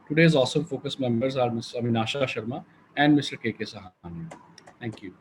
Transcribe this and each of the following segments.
Today's awesome focus members are Ms. Aminasha Sharma and Mr. KK Sahani. Thank you.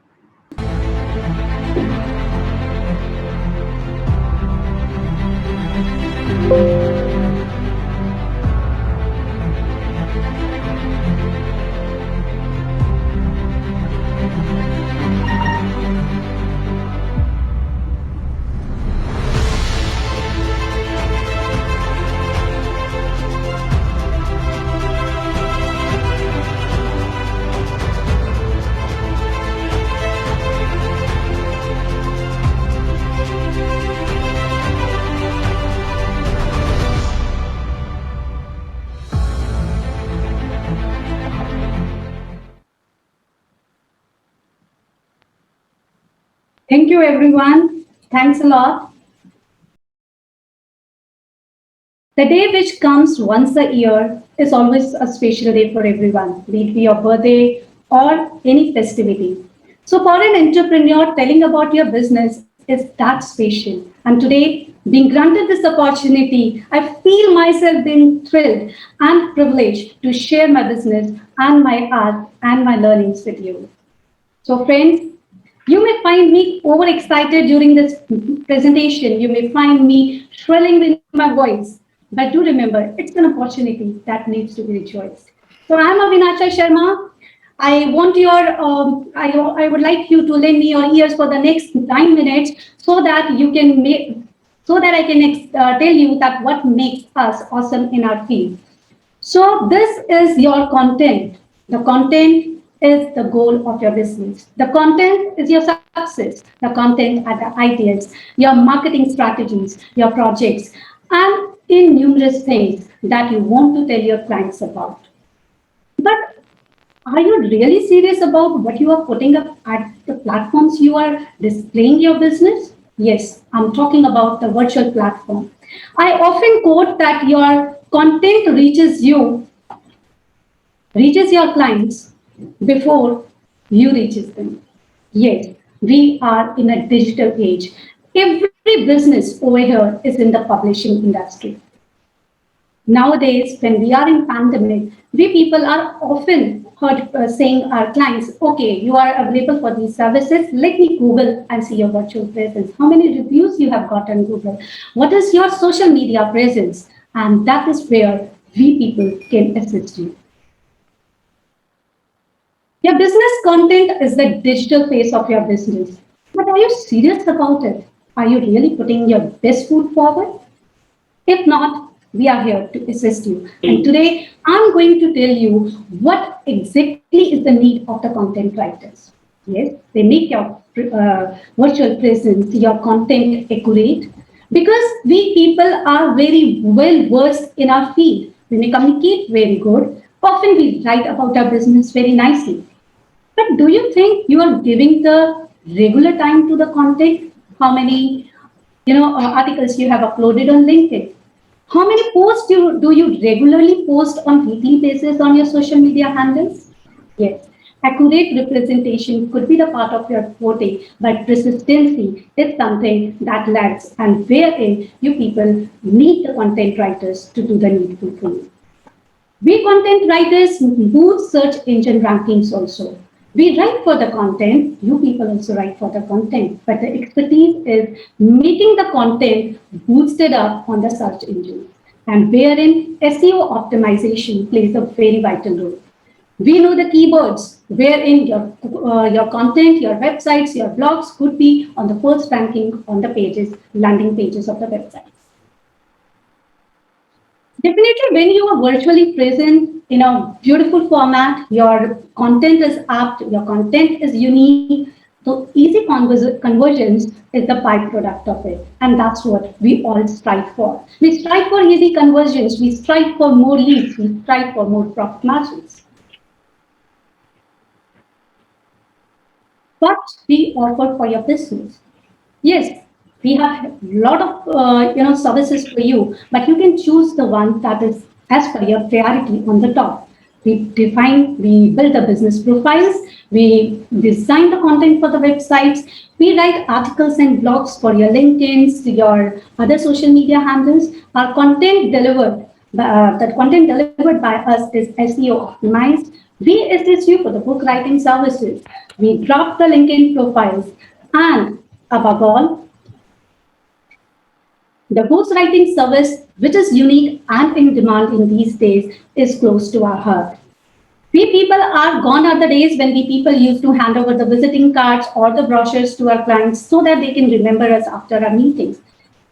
Thank you, everyone. Thanks a lot. The day which comes once a year is always a special day for everyone, be it your birthday or any festivity. So, for an entrepreneur, telling about your business is that special. And today, being granted this opportunity, I feel myself being thrilled and privileged to share my business and my art and my learnings with you. So, friends, you may find me overexcited during this presentation. You may find me shrilling in my voice. But do remember, it's an opportunity that needs to be rejoiced. So, I'm Avinacha Sharma. I would like you to lend me your ears for the next 9 minutes so that you can make, so that I can tell you that what makes us awesome in our field. So this is your content. The content is the goal of your business. The content is your success. The content are the ideas, your marketing strategies, your projects, and in numerous things that you want to tell your clients about. But are you really serious about what you are putting up at the platforms you are displaying your business? Yes, I'm talking about the virtual platform. I often quote that your content reaches your clients before you reaches them. Yes, we are in a digital age. Every business over here is in the publishing industry. Nowadays, when we are in pandemic, we people are often heard saying our clients, okay, you are available for these services. Let me Google and see your virtual presence. How many reviews you have got on Google? What is your social media presence? And that is where we people can assist you. Your business content is the digital face of your business. But are you serious about it? Are you really putting your best foot forward? If not, we are here to assist you. And today, I'm going to tell you what exactly is the need of the content writers. Yes, they make your virtual presence, your content accurate, because we people are very well versed in our field. We may communicate very good. Often we write about our business very nicely. But do you think you are giving the regular time to the content? How many articles you have uploaded on LinkedIn? How many posts do you regularly post on weekly basis on your social media handles? Yes, accurate representation could be the part of your forte, but persistency is something that lags and wherein you people need the content writers to do the needful for you. We content writers boost search engine rankings also. We write for the content, you people also write for the content, but the expertise is making the content boosted up on the search engine. And wherein SEO optimization plays a very vital role. We know the keywords wherein your content, your websites, your blogs could be on the first ranking on the pages, landing pages of the website. Definitely, when you are virtually present in a beautiful format, your content is apt, your content is unique. So, easy conversions is the byproduct of it. And that's what we all strive for. We strive for easy conversions, we strive for more leads, we strive for more profit margins. What we offer for your business. Yes, we have a lot of services for you, but you can choose the one that is as per your priority on the top. We build the business profiles, we design the content for the websites, we write articles and blogs for your LinkedIn's, your other social media handles. Our content delivered the content delivered by us is SEO optimized. We assist you for the book writing services. We drop the LinkedIn profiles. And above all, the ghostwriting service, which is unique and in demand in these days, is close to our heart. We people are gone are the days when we people used to hand over the visiting cards or the brochures to our clients so that they can remember us after our meetings.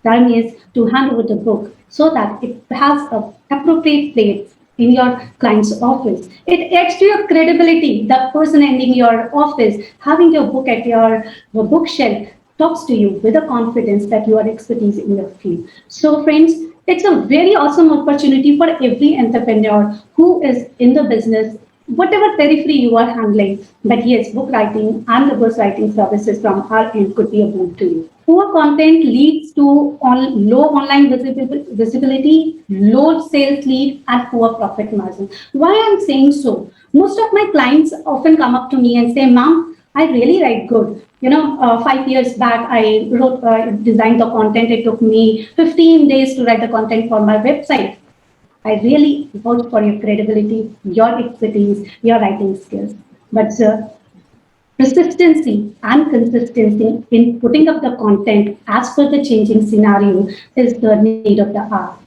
Time is to hand over the book so that it has a appropriate place in your client's office. It adds to your credibility. The person ending your office, having your book at your bookshelf, talks to you with a confidence that you are expertise in your field. So, friends, it's a very awesome opportunity for every entrepreneur who is in the business, whatever periphery you are handling. But yes, book writing and the ghostwriting services from our end could be a boon to you. Poor content leads to low online visibility, low sales lead, and poor profit margin. Why I'm saying so? Most of my clients often come up to me and say, "Ma'am, I really write good. 5 years back, I designed the content. It took me 15 days to write the content for my website. I really vouch for your credibility, your expertise, your writing skills. But sir, persistency and consistency in putting up the content as per the changing scenario is the need of the hour.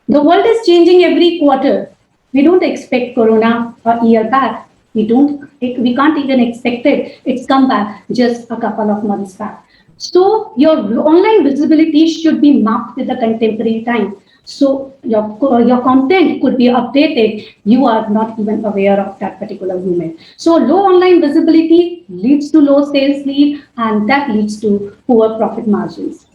The world is changing every quarter. We don't expect Corona a year back. We can't even expect it. It's come back just a couple of months back. So your online visibility should be mapped with the contemporary time. So your content could be updated. You are not even aware of that particular moment. So low online visibility leads to low sales lead, and that leads to poor profit margins.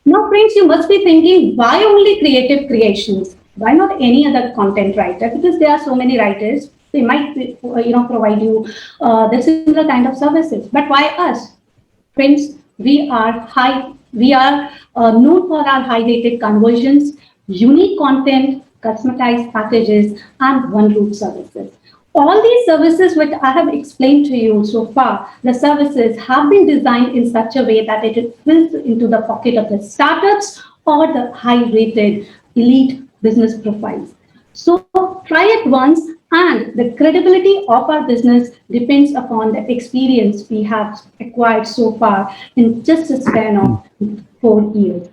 Now, friends, you must be thinking, why only creative creations? Why not any other content writer? Because there are so many writers, they might provide you the similar kind of services. But why us? Friends, we are known for our high-rated conversions, unique content, customized packages, and one-route services. All these services which I have explained to you so far, the services have been designed in such a way that it fits into the pocket of the startups or the high-rated elite business profiles. So try it once, and the credibility of our business depends upon the experience we have acquired so far in just a span of 4 years.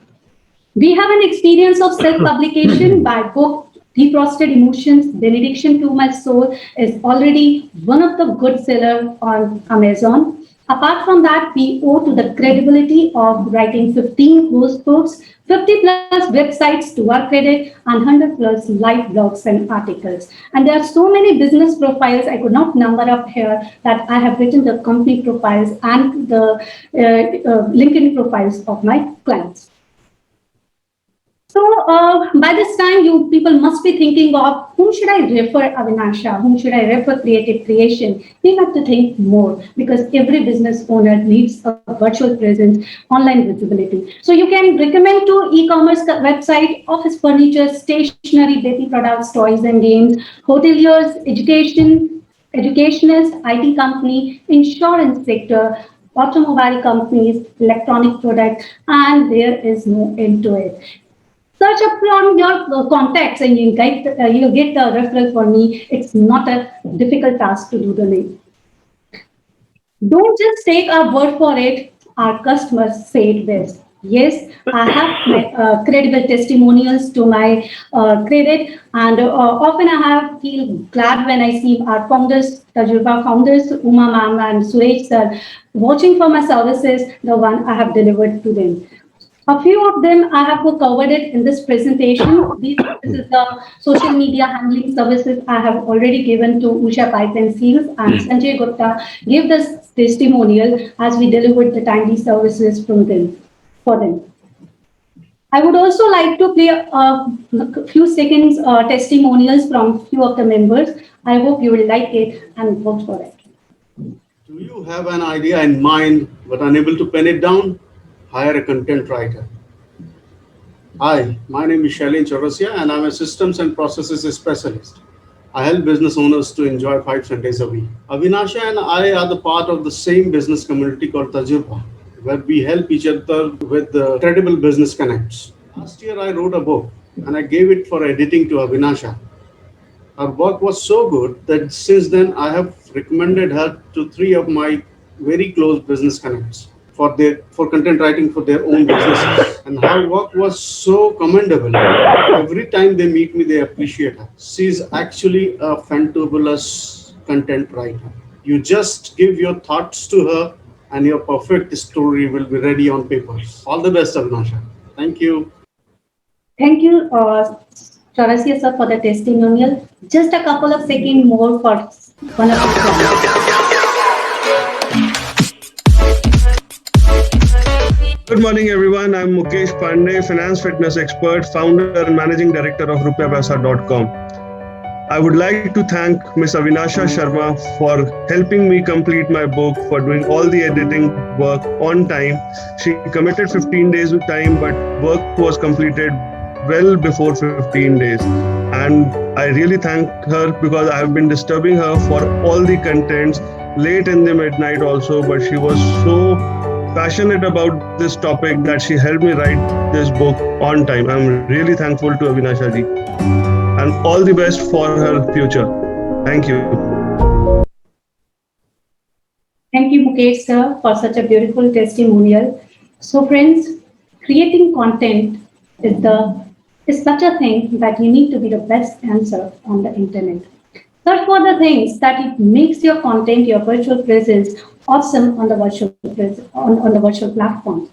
We have an experience of self-publication by book Defrosted Emotions, Benediction to My Soul is already one of the good sellers on Amazon. Apart from that, we owe to the credibility of writing 15 course books, 50 plus websites to our credit, and 100 plus live blogs and articles. And there are so many business profiles I could not number up here that I have written the company profiles and the LinkedIn profiles of my clients. So by this time, you people must be thinking of whom should I refer Avinasha, whom should I refer Creative Creation. We have to think more because every business owner needs a virtual presence, online visibility. So you can recommend to e-commerce website, office furniture, stationery, baby products, toys and games, hoteliers, educationists, IT company, insurance sector, automobile companies, electronic products, and there is no end to it. Search up from your contacts and you get the referral for me. It's not a difficult task to do the name. Don't just take our word for it. Our customers say it best. Yes, I have my, credible testimonials to my credit, and often I feel glad when I see our founders, Tajurba founders, Uma ma'am and Suresh sir, watching for my services, the one I have delivered to them. A few of them I have covered it in this presentation. This is the social media handling services I have already given to Usha Pipe and Seals, and Sanjay Gupta gave this testimonial as we delivered the timely services from them for them. I would also like to play a few seconds testimonials from few of the members. I hope you will like it and vote for it. Do you have an idea in mind but unable to pen it down? Hire a content writer. Hi, my name is Shailin Chaurasia and I'm a systems and processes specialist. I help business owners to enjoy 5 Sundays a week. Avinasha and I are the part of the same business community called Tajurba, where we help each other with the credible business connects. Last year I wrote a book and I gave it for editing to Avinasha. Her work was so good that since then I have recommended her to 3 of my very close business connects for content writing for their own businesses. And her work was so commendable. Every time they meet me, they appreciate her. She's actually a fantabulous content writer. You just give your thoughts to her, and your perfect story will be ready on papers. All the best, Avinasha. Thank you. Thank you, Chaurasia sir, for the testimonial. Just a couple of seconds more for one of the Good morning, everyone. I'm Mukesh Pandey, finance fitness expert, founder and managing director of RupiaPaisa.com. I would like to thank Ms. Avinasha Sharma for helping me complete my book, for doing all the editing work on time. She committed 15 days with time, but work was completed well before 15 days. And I really thank her because I have been disturbing her for all the contents late in the midnight also, but she was so passionate about this topic that she helped me write this book on time. I'm really thankful to Avinasha ji, and all the best for her future. Thank you. Thank you, Mukesh sir, for such a beautiful testimonial. So friends, creating content is such a thing that you need to be the best answer on the internet. Search for the things that it makes your content, your virtual presence awesome on the virtual platforms.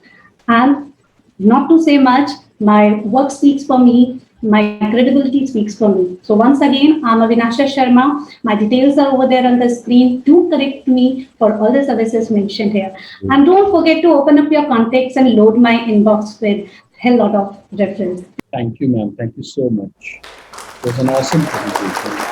And not to say much, my work speaks for me, my credibility speaks for me. So once again, I'm Avinasha Sharma. My details are over there on the screen. Do correct me for all the services mentioned here. And don't forget to open up your contacts and load my inbox with a hell lot of reference. Thank you, ma'am. Thank you so much. It was an awesome presentation.